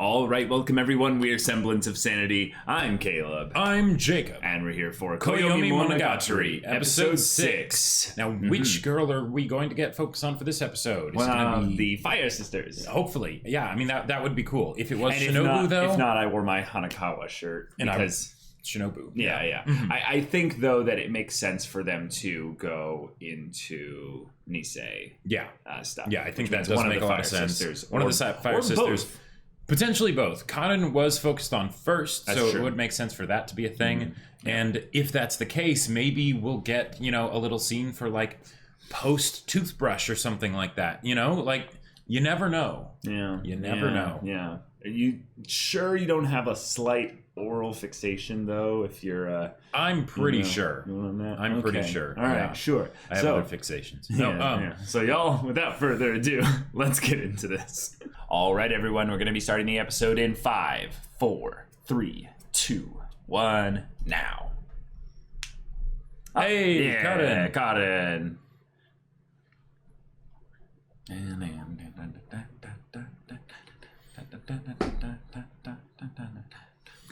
All right, welcome everyone. We are Semblance of Sanity. I'm Caleb. I'm Jacob. And we're here for Koyomimonogatari, episode 6. 6. Now, which girl are we going to get focused on for this episode? Is it Well, going to be the Fire Sisters. Hopefully. Yeah, I mean, that would be cool. If it was And Shinobu, if not, I wore my Hanekawa shirt. Shinobu. Yeah. Mm-hmm. I think, though, that it makes sense for them to go into Nisei stuff. Yeah, I think that does make a lot of sense. One of the Fire Sisters. Both. Potentially both. Karin was focused on first, That's so true. it would make sense for that to be a thing. And if that's the case, maybe we'll get, a little scene for like post-toothbrush or something like that. You never know. Yeah. You never know. Yeah. Are you sure you don't have a slight oral fixation, though, if you're... I'm pretty sure. I'm pretty sure. All right, sure. I have other fixations. So y'all, without further ado, let's get into this. All right, everyone, we're going to be starting the episode in 5, 4, 3, 2, 1, now. Hey, Karin.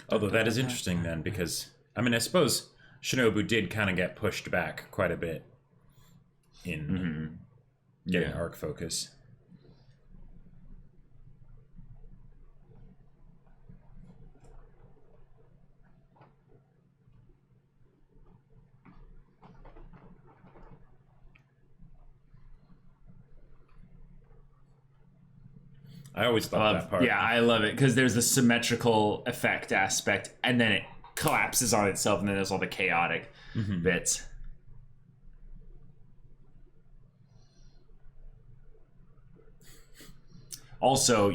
Although that is interesting then, because, I suppose Shinobu did kind of get pushed back quite a bit in getting arc focus. I always thought that part. Yeah, I love it because there's the symmetrical effect aspect, and then it collapses on itself, and then there's all the chaotic bits. Also,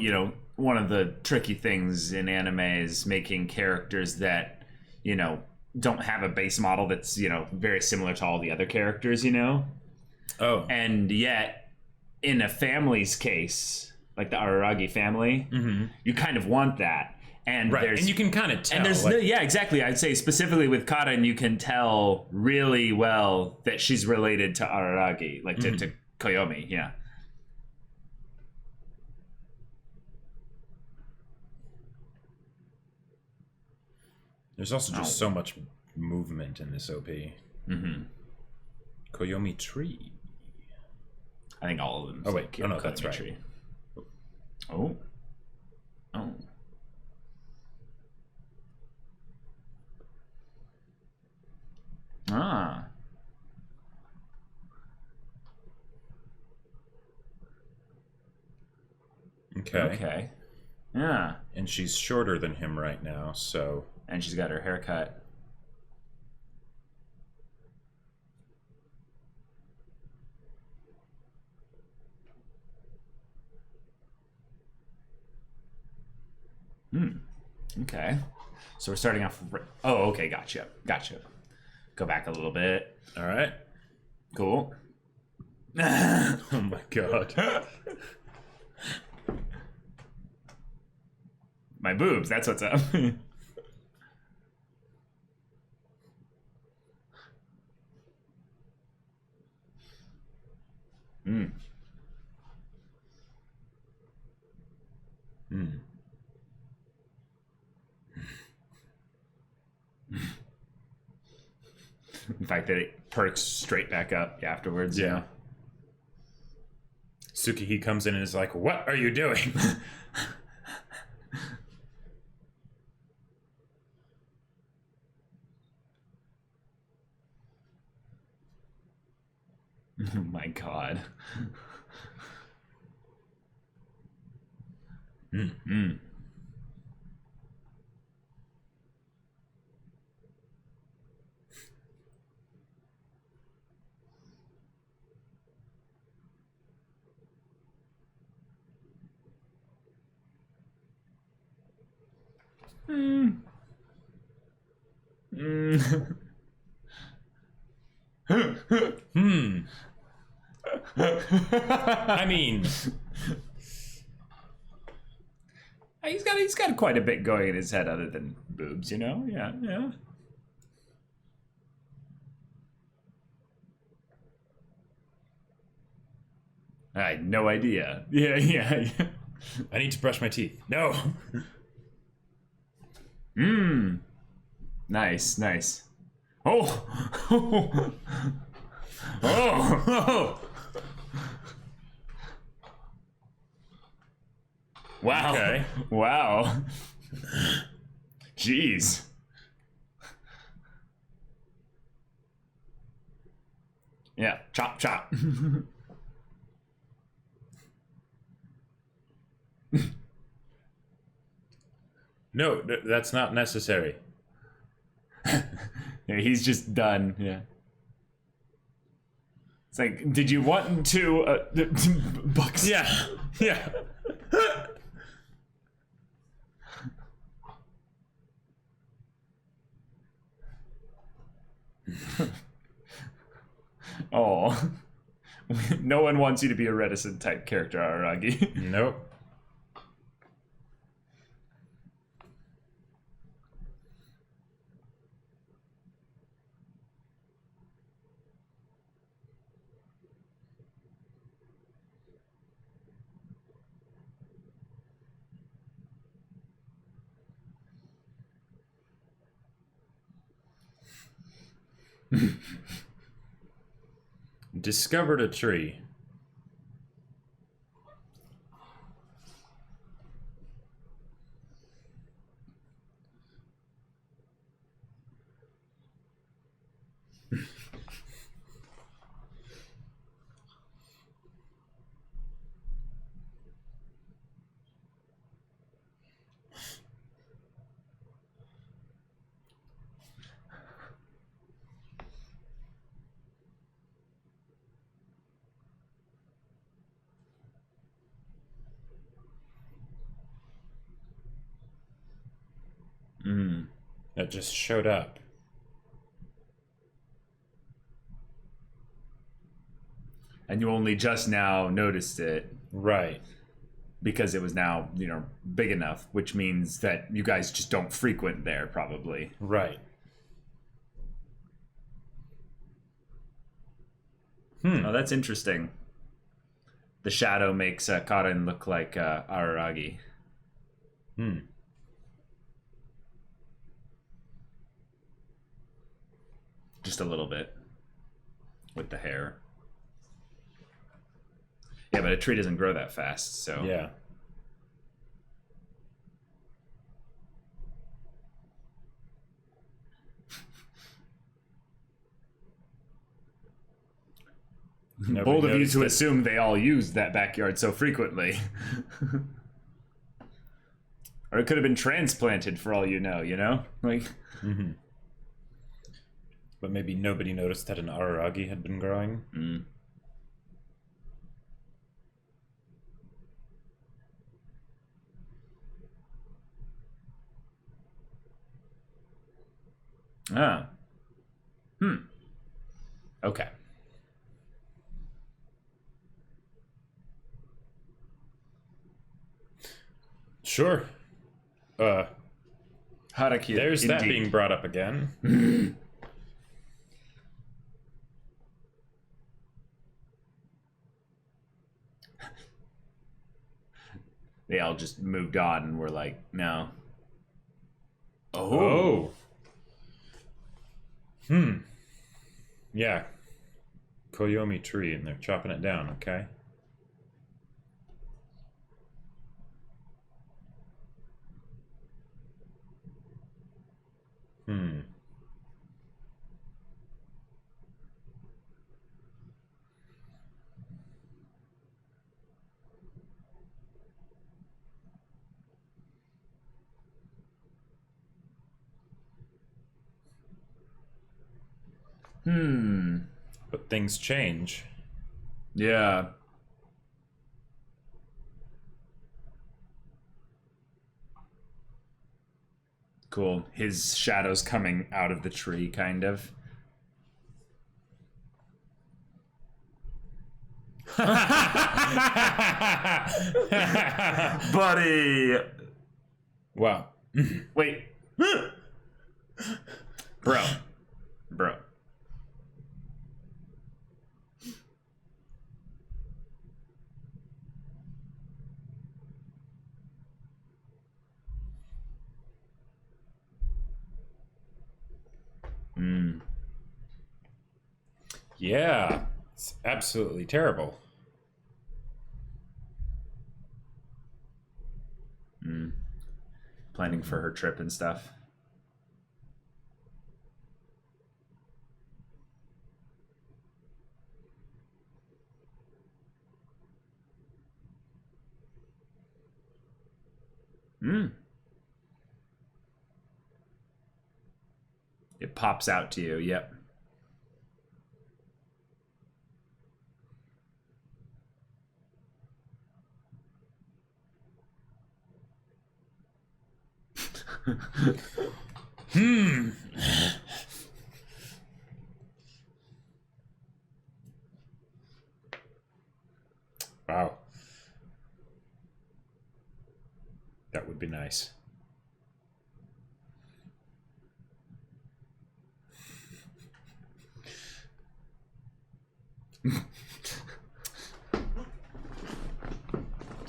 one of the tricky things in anime is making characters that, don't have a base model that's, very similar to all the other characters, Oh. And yet, in a family's case, like the Araragi family, you kind of want that. And and you can kind of tell. And there's exactly. I'd say specifically with Karin, you can tell really well that she's related to Araragi, like to Koyomi, yeah. There's also just so much movement in this OP. Koyomi tree. I think all of them. Oh wait, no, that's right. Tree. Oh. Ah. Okay. Yeah. And she's shorter than him right now, so... And she's got her hair cut. Okay. So we're starting off... Oh, okay, gotcha. Go back a little bit. All right. Cool. Oh my god. My boobs, that's what's up. The fact that it perks straight back up afterwards. Yeah. Tsukihei comes in and is like, "What are you doing?" Oh my god. I mean, he's got quite a bit going in his head other than boobs, Yeah. I had no idea. Yeah. I need to brush my teeth. No. Nice, nice. Oh! Oh! Wow. Okay. Wow. Jeez. Yeah, chop, chop. No, that's not necessary. Yeah, he's just done. Yeah. It's like, did you want to bucks? Yeah. Yeah. Oh. No one wants you to be a reticent type character, Araragi. Nope. Discovered a tree. That just showed up. And you only just now noticed it Right. because it was now, big enough, which means that you guys just don't frequent there, probably. Right. Oh, that's interesting. The shadow makes Karen look like Araragi. Just a little bit. With the hair. Yeah, but a tree doesn't grow that fast, so... Yeah. Bold of you noticed to it. assume they all used that backyard so frequently. Or it could have been transplanted for all you know? Like... But maybe nobody noticed that an Araragi had been growing. Ah. Okay. Sure. Haraki, There's that indeed. being brought up again. They all just moved on and were like, no. Oh. Yeah. Koyomi tree, and they're chopping it down, okay? But things change. Yeah. Cool. His shadow's coming out of the tree, kind of. Buddy! Wow. Wait. Bro. Yeah, it's absolutely terrible. Planning for her trip and stuff. It pops out to you, yep. Wow. That would be nice.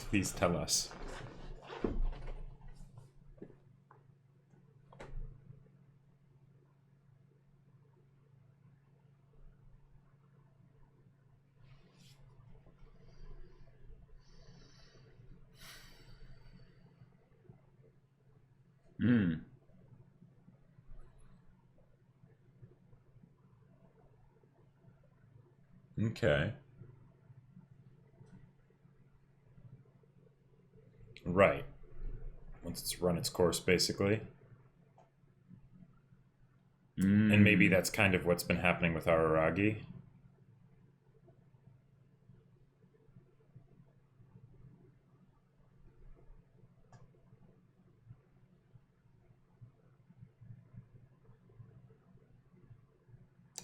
Please tell us. Okay. Right. Once it's run its course, basically. And maybe that's kind of what's been happening with Araragi.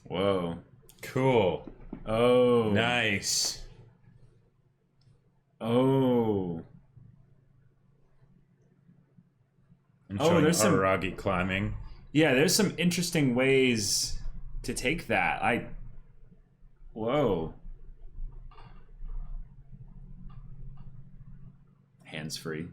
Whoa. Cool. Oh. Nice. Oh. I'm showing there's some... Araragi climbing. Yeah, there's some interesting ways to take that. Whoa. Hands free.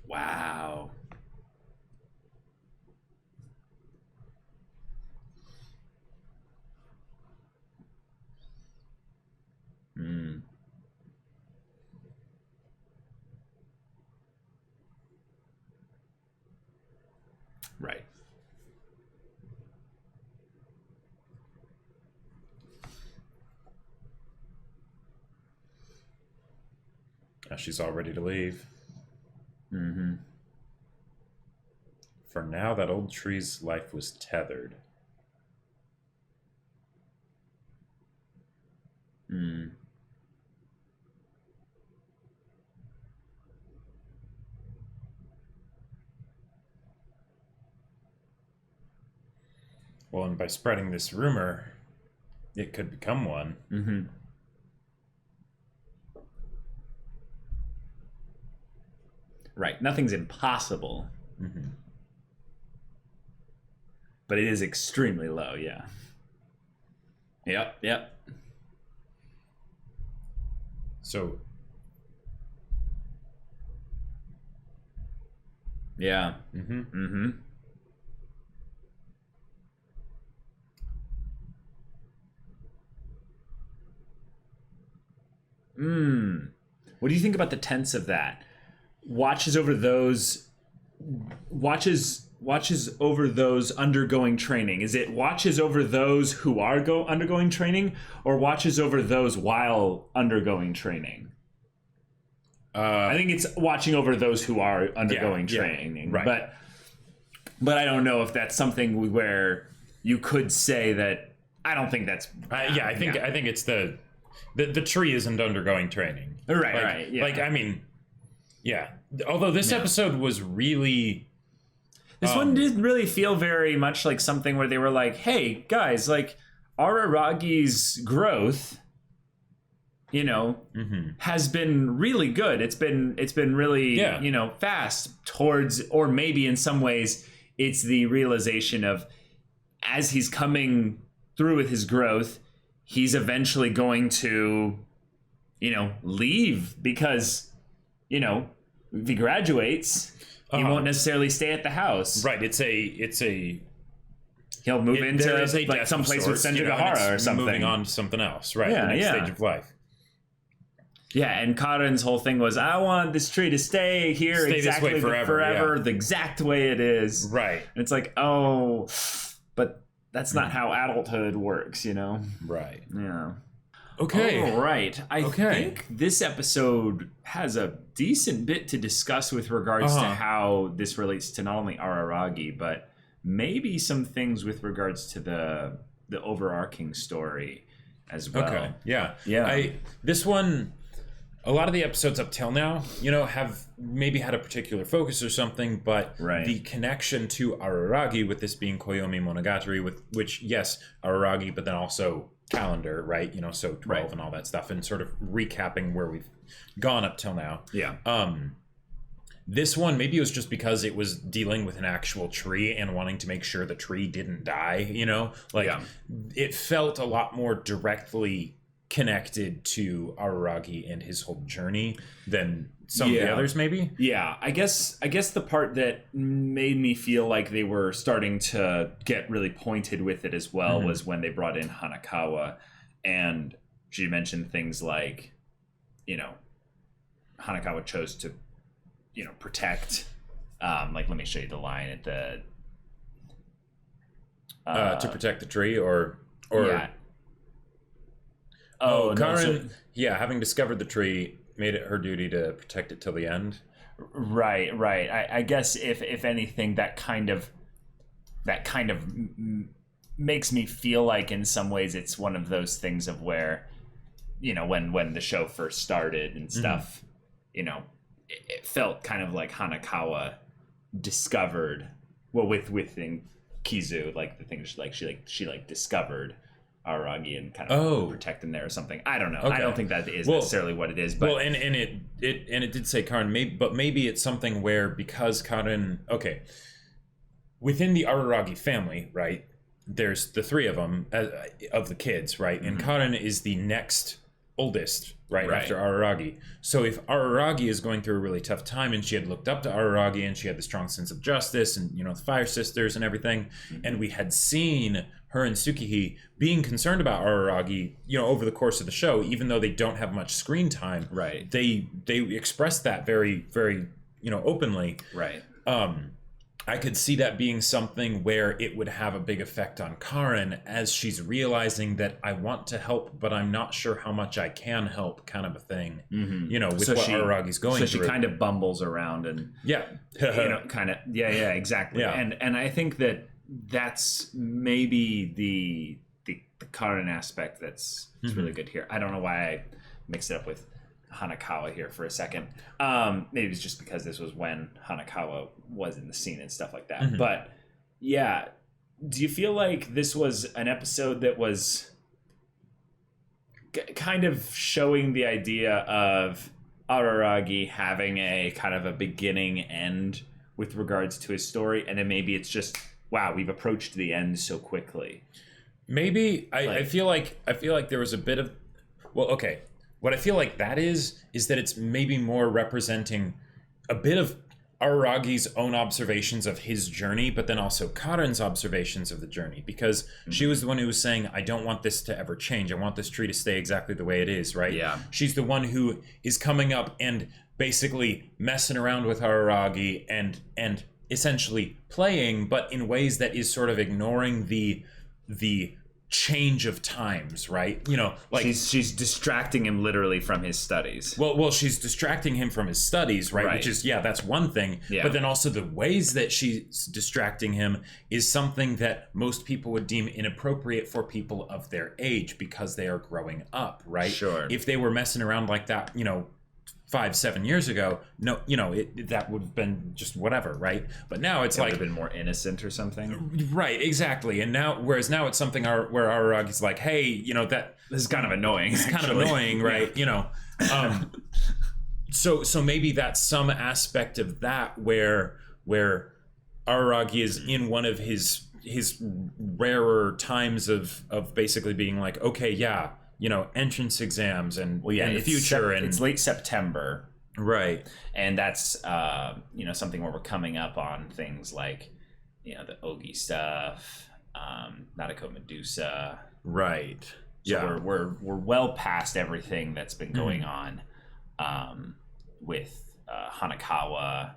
Wow. Right. She's all ready to leave. For now, that old tree's life was tethered. Well, and by spreading this rumor, it could become one. Right. Nothing's impossible. But it is extremely low, yeah. Yep. So... Yeah. What do you think about the tense of that? Watches over those undergoing training. Is it watches over those who are undergoing training, or watches over those while undergoing training? I think it's watching over those who are undergoing training. Right. But I don't know if that's something where you could say that. I don't think that's. I think it's the the tree isn't undergoing training. Right. Yeah. Like, I mean, yeah. Although this episode was really... This one did really feel very much like something where they were like, hey, guys, like, Araragi's growth, you know, has been really good. It's been really, you know, fast towards, or maybe in some ways, it's the realization of, as he's coming through with his growth, he's eventually going to, you know, leave because, you know, if he graduates... He won't necessarily stay at the house. Right. It's a. He'll move into like some place with Senjugahara or something. Moving on to something else. Right. Yeah, the next stage of life. Yeah, and Karen's whole thing was, I want this tree to stay here exactly this way forever, the exact way it is. Right. And it's like, oh, but that's not how adulthood works, you know? Right. Yeah. Okay. All right. I think this episode has a decent bit to discuss with regards to how this relates to not only Araragi, but maybe some things with regards to the overarching story as well. Okay. Yeah. Yeah. This one, a lot of the episodes up till now, you know, have maybe had a particular focus or something, but the connection to Araragi, with this being Koyomimonogatari, with which, yes, Araragi, but then also calendar, right? You know, so 12 and all that stuff, and sort of recapping where we've gone up till now. Yeah. This one, maybe it was just because it was dealing with an actual tree and wanting to make sure the tree didn't die, you know? Like, it felt a lot more directly connected to Araragi and his whole journey than some of the others, maybe. Yeah, I guess the part that made me feel like they were starting to get really pointed with it as well was when they brought in Hanekawa, and she mentioned things like, you know, Hanekawa chose to, you know, protect. Like, let me show you the line at the. To protect the tree, or. Yeah. Karen, having discovered the tree, made it her duty to protect it till the end. Right. I guess if anything, that kind of makes me feel like in some ways it's one of those things of where, you know, when the show first started and stuff, you know, it felt kind of like Hanekawa discovered, well, within Kizu, like the thing she discovered Araragi and kind of protect him there or something. I don't know. Okay. I don't think that is necessarily what it is. But and it did say Karen, maybe it's something where, because Karen, within the Araragi family, right? There's the three of them of the kids, right? And Karen is the next oldest, right after Araragi. So if Araragi is going through a really tough time, and she had looked up to Araragi, and she had the strong sense of justice, and, you know, the Fire Sisters and everything, and we had seen her and Tsukihi being concerned about Araragi, you know, over the course of the show, even though they don't have much screen time. Right. They expressed that very, very, you know, openly. Right. I could see that being something where it would have a big effect on Karen as she's realizing that I want to help, but I'm not sure how much I can help, kind of a thing. You know, with what Araragi's going through. So she kind of bumbles around and you know, kind of exactly. Yeah. And I think that's maybe the Karen aspect that's really good here. I don't know why I mixed it up with Hanekawa here for a second. Maybe it's just because this was when Hanekawa was in the scene and stuff like that. But yeah, do you feel like this was an episode that was kind of showing the idea of Araragi having a kind of a beginning end with regards to his story, and then maybe it's just, wow, we've approached the end so quickly? Maybe I feel like there was a bit of, what I feel like that is that it's maybe more representing a bit of Araragi's own observations of his journey, but then also Karen's observations of the journey, because she was the one who was saying, I don't want this to ever change. I want this tree to stay exactly the way it is, right? Yeah. She's the one who is coming up and basically messing around with Araragi and essentially playing, but in ways that is sort of ignoring the change of times, right? You know, like she's distracting him literally from his studies. Well, she's distracting him from his studies, right? Which is, that's one thing. Yeah. But then also the ways that she's distracting him is something that most people would deem inappropriate for people of their age because they are growing up, right? Sure. If they were messing around like that, 5-7 years ago, no, that would have been just whatever, right? But now it's like would have been more innocent or something. Right, exactly. And whereas now it's something where Araragi's like, hey, that this is kind of annoying. It's kind of annoying, right? So maybe that's some aspect of that where Araragi is in one of his rarer times of basically being like, okay, yeah, entrance exams and the future, and it's late September, right? And that's something where we're coming up on things like the Ogi stuff, Nadeko Medusa, right? So we're well past everything that's been going on with Hanekawa.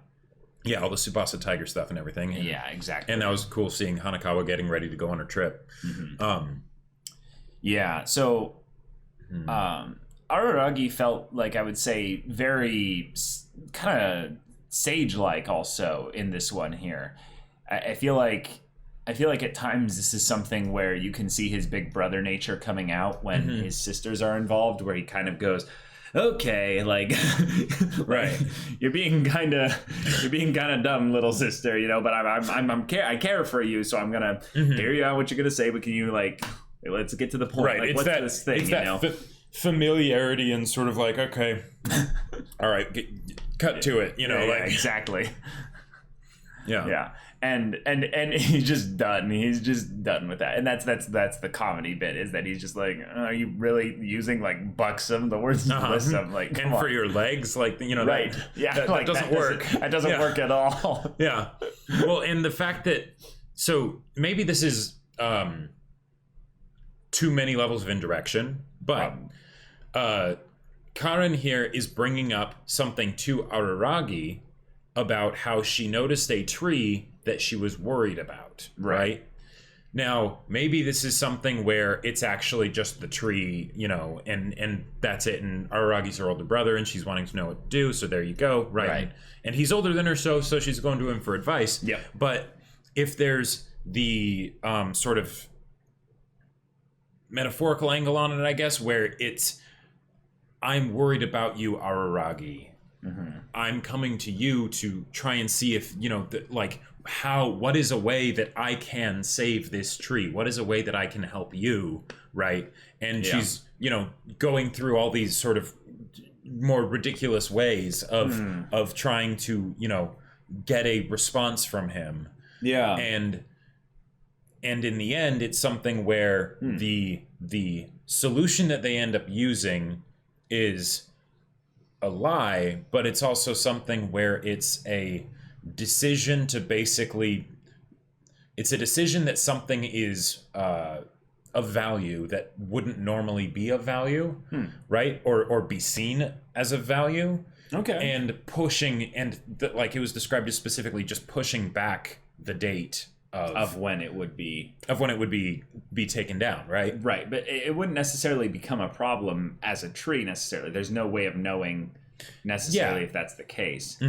Yeah, all the Tsubasa Tiger stuff and everything. Yeah, exactly. And that was cool seeing Hanekawa getting ready to go on her trip. So Araragi felt like, I would say, very kind of sage-like also in this one here. I feel like at times this is something where you can see his big brother nature coming out when his sisters are involved, where he kind of goes, okay, like, right, you're being kind of dumb, little sister, but I care for you, so I'm gonna hear you out what you're gonna say, but can you, like, let's get to the point, right? Like, It's what's that, this thing, it's that familiarity and sort of like, okay, all right, cut to it, like exactly. Yeah. And he's just done. He's just done with that. And that's the comedy bit, is that he's just like, are you really using like buxom, the words buxom, like, come and on. for your legs, like, right? that doesn't work. That doesn't work at all. Yeah. Well, and the fact that, so maybe this is too many levels of indirection, but Karen here is bringing up something to Araragi about how she noticed a tree that she was worried about, right? Now, maybe this is something where it's actually just the tree, and that's it, and Araragi's her older brother, and she's wanting to know what to do, so there you go, right? And he's older than her, so she's going to him for advice. Yeah. But if there's the sort of metaphorical angle on it, I guess, where it's, I'm worried about you, Araragi. I'm coming to you to try and see if, what is a way that I can save this tree? What is a way that I can help you, right? And she's, going through all these sort of more ridiculous ways of trying to, get a response from him. Yeah. And in the end, it's something where the solution that they end up using is a lie, but it's also something where it's a decision to basically, it's a decision that something is of value that wouldn't normally be of value, right? Or be seen as of value. Okay. And pushing, and like it was described as specifically just pushing back the date of when it would be taken down, right? Right, but it wouldn't necessarily become a problem as a tree necessarily. There's no way of knowing necessarily if that's the case.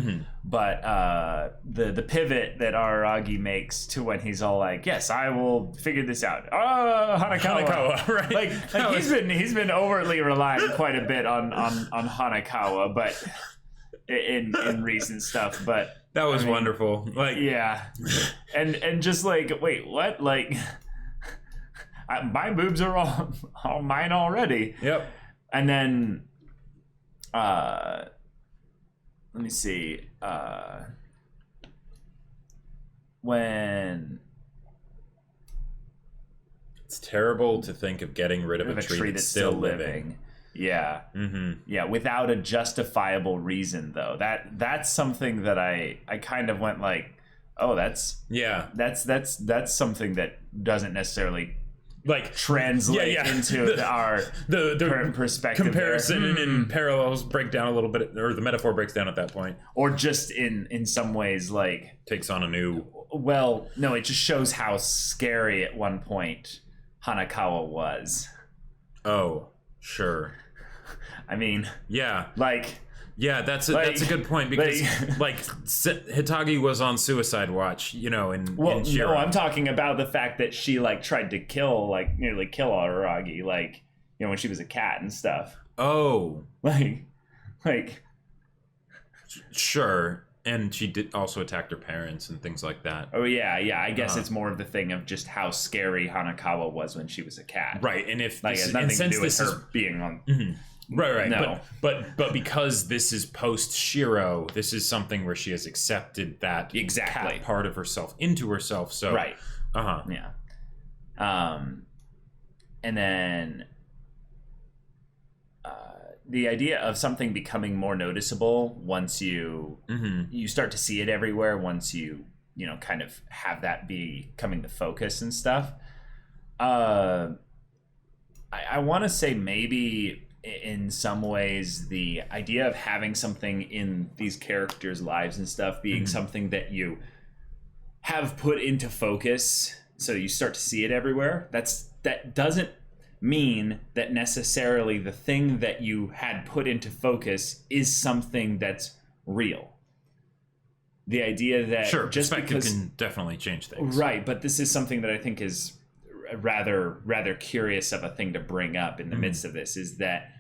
But the pivot that Araragi makes to when he's all like, yes, I will figure this out. Hanekawa, right? Like he's been overtly relying quite a bit on Hanekawa, but in recent stuff, but that was wonderful. Like, yeah, and just like, wait, what? Like, my boobs are all mine already. Yep. And then, let me see. When it's terrible to think of getting rid of a tree that's still living. Yeah. Yeah, without a justifiable reason, though. That's something that I kind of went like, oh, that's something that doesn't necessarily like translate into our current perspective. Comparison and parallels break down a little bit, or the metaphor breaks down at that point. Or just in some ways, like, takes on a new. Well, no, it just shows how scary at one point Hanekawa was. Oh, sure. I mean, yeah, like, yeah, that's a good point because Hitagi was on suicide watch, in Shiro. No, I'm talking about the fact that she like tried to nearly kill Araragi, like, when she was a cat and stuff. Oh, like, sure. And she did also attack her parents and things like that. Oh yeah. I guess it's more of the thing of just how scary Hanekawa was when she was a cat, right? And if like, it has nothing to do with her being on. Mm-hmm. Right. No, but because this is post Shiro, this is something where she has accepted that cat part of herself into herself. So right. Yeah. And then the idea of something becoming more noticeable once you start to see it everywhere, once you kind of have that becoming the focus and stuff. I want to say maybe in some ways the idea of having something in these characters' lives and stuff being something that you have put into focus, so you start to see it everywhere. That doesn't mean that necessarily the thing that you had put into focus is something that's real. The idea that just perspective can definitely change things, right? But this is something that I think is rather curious of a thing to bring up in the midst of this, is that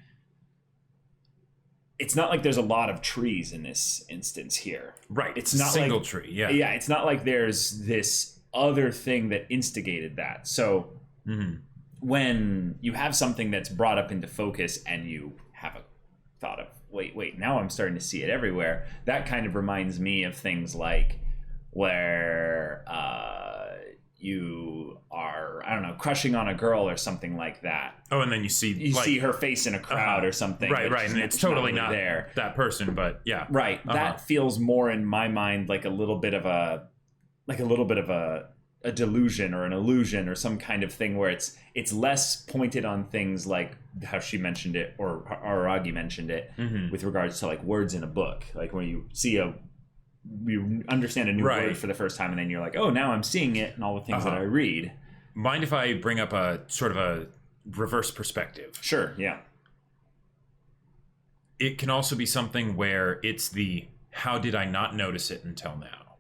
it's not like there's a lot of trees in this instance here, right? It's not single tree, yeah. It's not like there's this other thing that instigated that. So when you have something that's brought up into focus and you have a thought of, wait, now I'm starting to see it everywhere, that kind of reminds me of things like where you are, I don't know, crushing on a girl or something like that. Oh, and then you see her face in a crowd or something. Right, and it's totally not there. That person, but yeah. Right. That feels more in my mind like a little bit of a delusion or an illusion or some kind of thing where it's less pointed on things like how she mentioned it or Araragi mentioned it with regards to like words in a book. Like when you understand a new word for the first time and then you're like, oh, now I'm seeing it and all the things that I read. Mind if I bring up a sort of a reverse perspective? Sure, yeah. It can also be something where it's the how did I not notice it until now?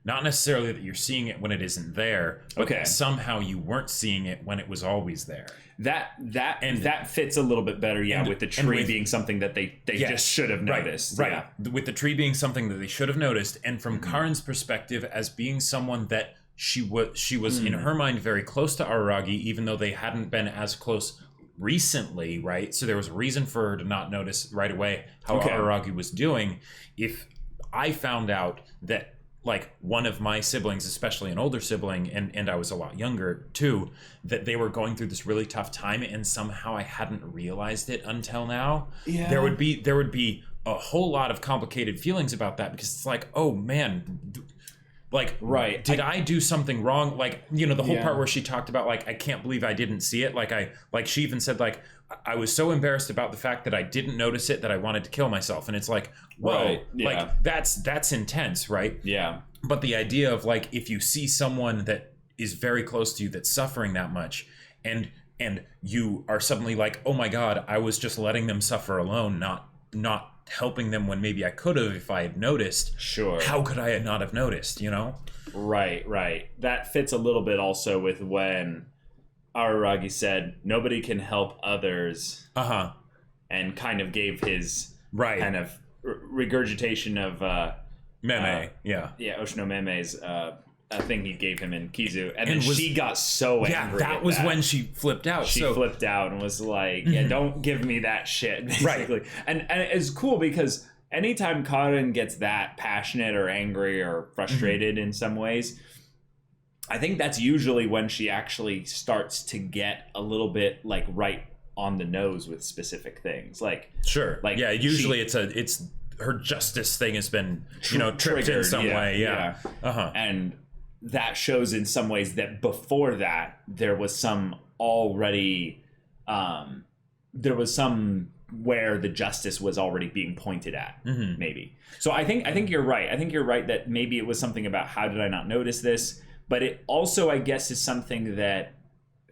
Not necessarily that you're seeing it when it isn't there, but that somehow you weren't seeing it when it was always there. That fits a little bit better, with the tree being something that they just should have noticed. Right. Yeah. With the tree being something that they should have noticed, and from Karin's perspective as being someone that she was in her mind very close to Araragi, even though they hadn't been as close recently, right? So there was a reason for her to not notice right away how Araragi was doing. If I found out that like one of my siblings, especially an older sibling, and I was a lot younger too, that they were going through this really tough time and somehow I hadn't realized it until now. Yeah. There would be a whole lot of complicated feelings about that, because it's like, oh man, like, did I do something wrong? Like, the whole part where she talked about like, I can't believe I didn't see it. Like she even said like, I was so embarrassed about the fact that I didn't notice it that I wanted to kill myself. And it's like, whoa, like that's intense, right? Yeah. But the idea of like, if you see someone that is very close to you that's suffering that much, and you are suddenly like, oh my God, I was just letting them suffer alone, not helping them when maybe I could have if I had noticed. Sure. How could I not have noticed, Right. That fits a little bit also with when Araragi said nobody can help others, and kind of gave his kind of regurgitation of Meme, Oshino Meme's thing he gave him in Kizu, and then she got so angry. That was when she flipped out. She flipped out and was like, don't give me that shit, basically. Right. And it's cool because anytime Karin gets that passionate or angry or frustrated in some ways, I think that's usually when she actually starts to get a little bit like right on the nose with specific things. Like, sure, like usually it's her justice thing has been tripped in some way. And that shows in some ways that before that there was some already there was some where the justice was already being pointed at, maybe. So I think you're right. I think you're right that maybe it was something about how did I not notice this. But it also, I guess, is something that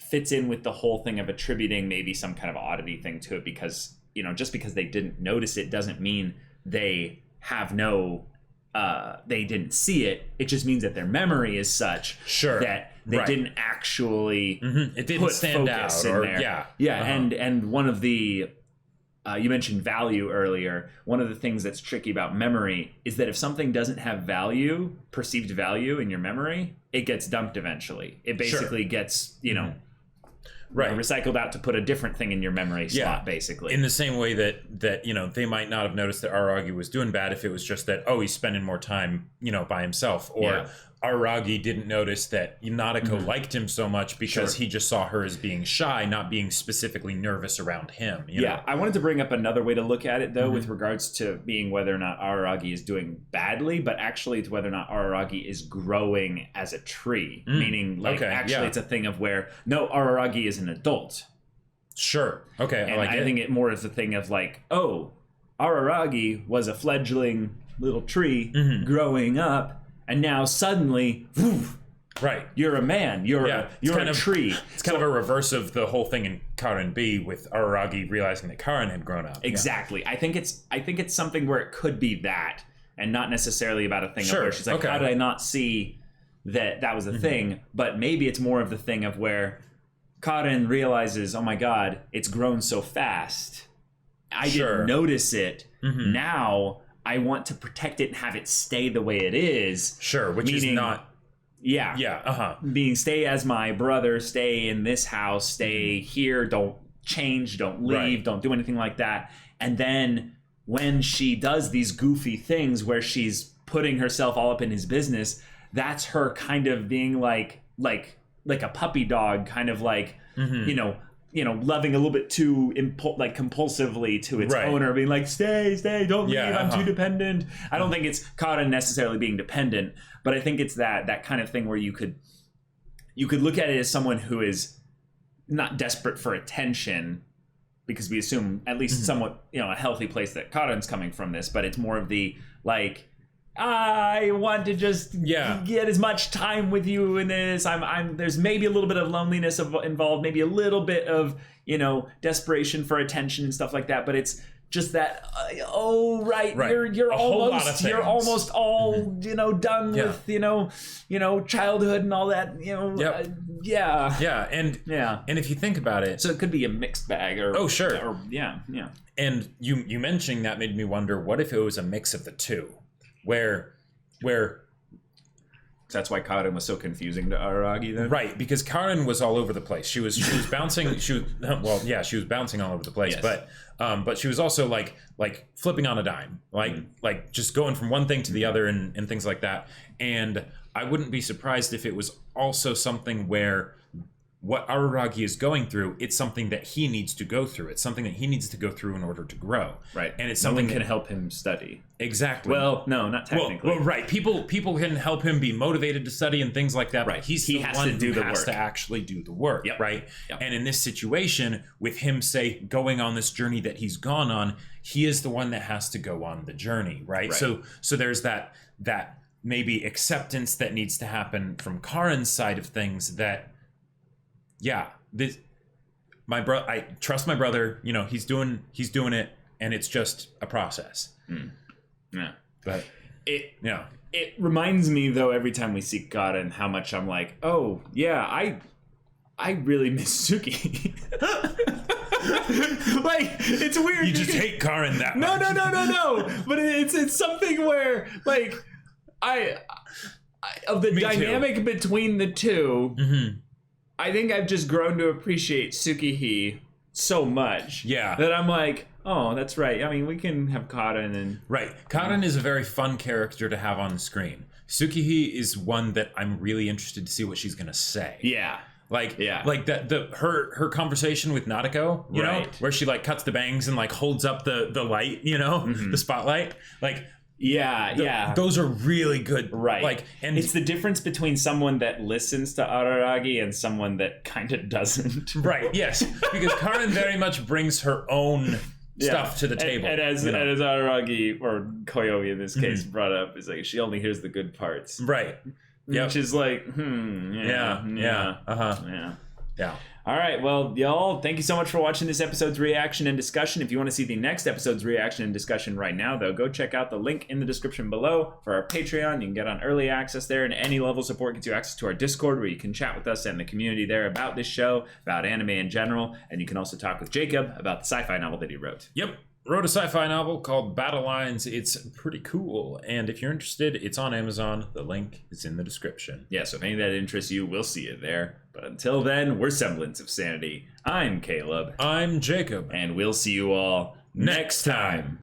fits in with the whole thing of attributing maybe some kind of oddity thing to it, because just because they didn't notice it doesn't mean they have no they didn't see it. It just means that their memory is such that they didn't actually it didn't put stand focus out in there. And one of the you mentioned value earlier. One of the things that's tricky about memory is that if something doesn't have value, perceived value in your memory, it gets dumped eventually. It basically gets, recycled out to put a different thing in your memory slot, basically. In the same way that they might not have noticed that Araragi was doing bad if it was just that, he's spending more time, by himself. Or Araragi didn't notice that Nadeko liked him so much because he just saw her as being shy, not being specifically nervous around him. You know? I wanted to bring up another way to look at it, though, with regards to being whether or not Araragi is doing badly, but actually it's whether or not Araragi is growing as a tree. Meaning, it's a thing of where, no, Araragi is an adult. Sure. Okay. And I think it more is a thing of like, Araragi was a fledgling little tree growing up, and now suddenly, you're a man. You're a tree. It's kind of a reverse of the whole thing in Karen B with Araragi realizing that Karen had grown up. Exactly. I think it's something where it could be that, and not necessarily about a thing of where she's like, how did I not see that was a thing? But maybe it's more of the thing of where Karen realizes, oh my God, it's grown so fast. I didn't notice it. Now I want to protect it and have it stay the way it is. Sure, which is not... Being stay as my brother, stay in this house, stay here, don't change, don't leave, don't do anything like that. And then when she does these goofy things where she's putting herself all up in his business, that's her kind of being like a puppy dog, kind of like, loving a little bit too compulsively to its owner, being like, stay, don't leave, I'm too dependent. I don't think it's Karen necessarily being dependent, but I think it's that kind of thing where you could look at it as someone who is not desperate for attention, because we assume at least somewhat, a healthy place that Karen's coming from this, but it's more of the like, I want to just get as much time with you in this. There's maybe a little bit of loneliness involved, maybe a little bit of, desperation for attention and stuff like that. But it's just that, you're almost all, done with, childhood and all that, And if you think about it, so it could be a mixed bag And you mentioning that made me wonder, what if it was a mix of the two? Where that's why Karen was so confusing to Araragi then, right? Because Karen was all over the place. She was bouncing. She was bouncing all over the place. Yes. But she was also like flipping on a dime, like just going from one thing to the other and things like that. And I wouldn't be surprised if it was also something where what Araragi is going through, it's something that he needs to go through. It's something that he needs to go through in order to grow. Right. And it's something that can help him study. Exactly. Well, no, not technically. Well, right. People can help him be motivated to study and things like that. Right. But he has to actually do the work. Yep. Right. Yep. And in this situation, with him, say, going on this journey that he's gone on, he is the one that has to go on the journey. Right. So there's that maybe acceptance that needs to happen from Karen's side of things that, I trust my brother, he's doing it, and it's just a process. Yeah. But it reminds me though, every time we see Karen, how much I'm like, oh yeah, I really miss Suki. Like, it's weird. You just hate Karen that much. No. But it's something where, like, I of the dynamic between the two, I think I've just grown to appreciate Tsukihei so much. Yeah. That I'm like, oh, that's right. I mean, we can have Karen and... Right. Karen is a very fun character to have on the screen. Tsukihei is one that I'm really interested to see what she's going to say. Yeah. Like her conversation with Nadeko, you know, where she like cuts the bangs and like holds up the light, the spotlight. Like, those are really good. Right. Like, and it's the difference between someone that listens to Araragi and someone that kind of doesn't. Right. Yes. Because Karen very much brings her own stuff to the table. And as Araragi, or Koyomi in this case, brought up, is like, she only hears the good parts. Right. Which is like, All right, well, y'all, thank you so much for watching this episode's reaction and discussion. If you want to see the next episode's reaction and discussion right now, though, go check out the link in the description below for our Patreon. You can get on early access there, and any level of support gets you access to our Discord, where you can chat with us and the community there about this show, about anime in general, and you can also talk with Jacob about the sci-fi novel that he wrote. Yep. Wrote a sci-fi novel called Battle Lines. It's pretty cool, and if you're interested, it's on Amazon. The link is in the description. Yeah, so if any of that interests you, we'll see it there. But until then, we're Semblance of Sanity. I'm Caleb. I'm Jacob. And we'll see you all next time.